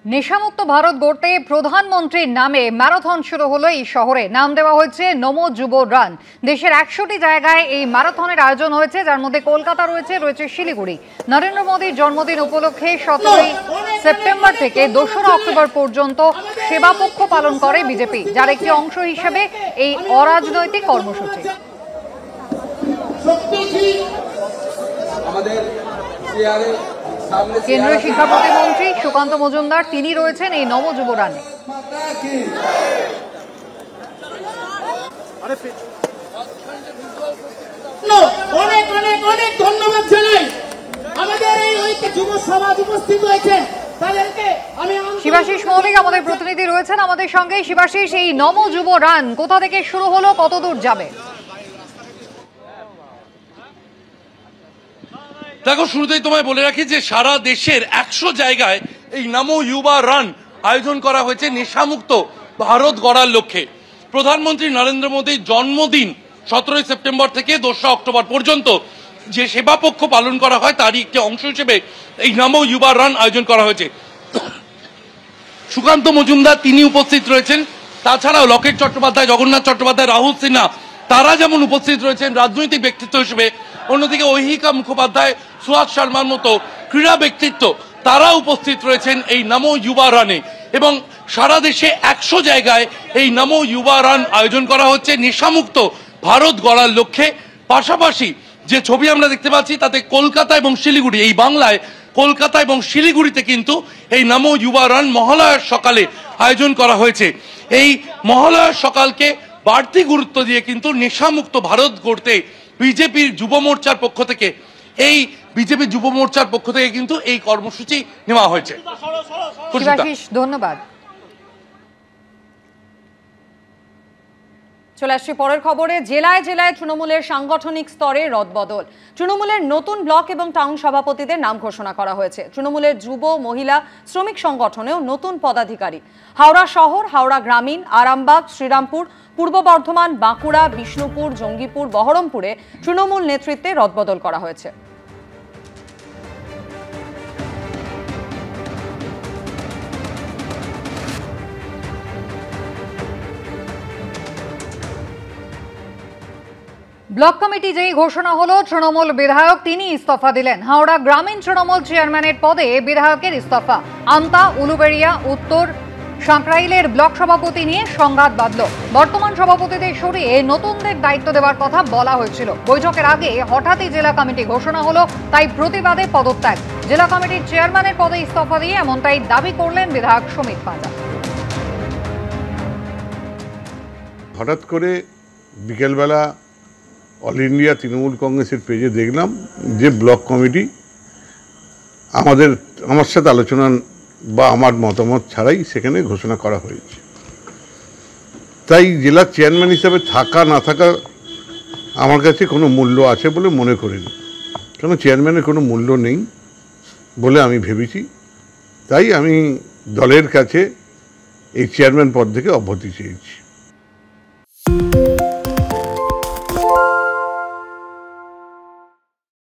নেশামুক্ত ভারত গড়তে প্রধানমন্ত্রীর নামে ম্যারাথন শুরু হলো এই শহরে। নাম দেওয়া হয়েছে নমো যুব রান। দেশের ১০০টি জায়গায় এই ম্যারাথনের আয়োজন হয়েছে, যার মধ্যে কলকাতা রয়েছে শিলিগুড়ি। নরেন্দ্র মোদীর জন্মদিন উপলক্ষে ১৭ই সেপ্টেম্বর থেকে ২রা অক্টোবর পর্যন্ত সেবা পক্ষ পালন করে বিজেপি, যার একটি অংশ হিসেবে এই অরাজনৈতিক কর্মসূচি। কেন্দ্রীয় শিক্ষা প্রতিমন্ত্রী সুকান্ত মজুমদার তিনি রয়েছেন এই নব যুব রানে। অনেক অনেক অনেক ধন্যবাদ জানাই আমাদের এই যুব সমাজ উপস্থিত হয়েছে তাদেরকে। শিবাশিস মৌলিক আমাদের প্রতিনিধি রয়েছেন আমাদের সঙ্গে। শিবাশিস, এই নব যুব রান কোথা থেকে শুরু হলো, কত দূর যাবে? দেখো, শুরুতেই তোমায় বলে রাখি যে সারা দেশের ১০০ জায়গায় এই নমো যুবা রান আয়োজন করা হয়েছে নেশামুক্ত ভারত গড়ার লক্ষ্যে। প্রধানমন্ত্রী নরেন্দ্র মোদীর জন্মদিন ১৭ই সেপ্টেম্বর থেকে ২রা অক্টোবর পর্যন্ত যে সেবা পক্ষ পালন করা হয় তারই একটি অংশ হিসেবে এই নমো যুবা রান আয়োজন করা হয়েছে। সুকান্ত মজুমদার তিনি উপস্থিত রয়েছেন, তাছাড়াও লকেট চট্টোপাধ্যায়, জগন্নাথ চট্টোপাধ্যায়, রাহুল সিনহা তারা যেমন উপস্থিত রয়েছেন রাজনৈতিক ব্যক্তিত্ব হিসেবে, অন্যদিকে ঐহিকা মুখোপাধ্যায়, সুহাস শর্মার মতো ক্রীড়া ব্যক্তিত্ব তারা উপস্থিত রয়েছেন এই নমো যুবা রানে। এবং সারা দেশে ১০০ জায়গায় এই নমো যুবা রান আয়োজন করা হচ্ছে নেশামুক্ত ভারত গড়ার লক্ষ্যে। পাশাপাশি যে ছবি আমরা দেখতে পাচ্ছি তাতে কলকাতা এবং শিলিগুড়ি, এই বাংলায় কলকাতা এবং শিলিগুড়িতে কিন্তু এই নমো যুবা রান মহালয়ার সকালে আয়োজন করা হয়েছে। এই মহালয়ার সকালকে বাড়তি গুরুত্ব দিয়ে কিন্তু নেশামুক্ত ভারত গড়তে বিজেপির যুব মোর্চার পক্ষ থেকে কিন্তু এই কর্মসূচি নেওয়া হয়েছে। ধন্যবাদ। চলে আসছি পরের খবরে। জেলায় জেলায় তৃণমূলের সাংগঠনিক স্তরে রদবদল। তৃণমূলের নতুন ব্লক এবং টাউন সভাপতিদের নাম ঘোষণা করা হয়েছে। তৃণমূলের যুব, মহিলা, শ্রমিক সংগঠনেও নতুন পদাধিকারী। হাওড়া শহর, হাওড়া গ্রামীণ, আরামবাগ, শ্রীরামপুর, পূর্ব বর্ধমান, বাঁকুড়া, বিষ্ণুপুর, জঙ্গিপুর, বহরমপুরে তৃণমূল নেতৃত্বে রদবদল করা হয়েছে। ব্লক কমিটি যেই ঘোষণা হলো, তৃণমূল বিধায়ক তিনি ইস্তফা দিলেন। হাওড়া গ্রামীণ তৃণমূল চেয়ারম্যানের পদে বিধায়কের ইস্তফা। আমতা, উলুবেড়িয়া, উত্তর সাঁকরাইলের ব্লক সভাপতি নিয়ে সংঘাত বাঁধল। বর্তমান সভাপতিদের সরিয়ে নতুনদের দায়িত্ব দেওয়ার কথা বলা হয়েছিল। বৈঠকের আগে হঠাৎই জেলা কমিটি ঘোষণা হলো, তাই প্রতিবাদে পদত্যাগ। জেলা কমিটির চেয়ারম্যানের পদে ইস্তফা দিয়ে এমনটাই দাবি করলেন বিধায়ক সুমিত পাঁজা। হঠাৎ করে বিকেলবেলা অল ইন্ডিয়া তৃণমূল কংগ্রেসের পেজে দেখলাম যে ব্লক কমিটি আমার সাথে আলোচনা বা আমার মতামত ছাড়াই সেখানে ঘোষণা করা হয়েছে। তাই জেলার চেয়ারম্যান হিসাবে থাকা না থাকা আমার কাছে কোনো মূল্য আছে বলে মনে করিনি, কারণ চেয়ারম্যানের কোনো মূল্য নেই বলে আমি ভেবেছি। তাই আমি দলের কাছে এই চেয়ারম্যান পদ থেকে অব্যাহতি চেয়েছি।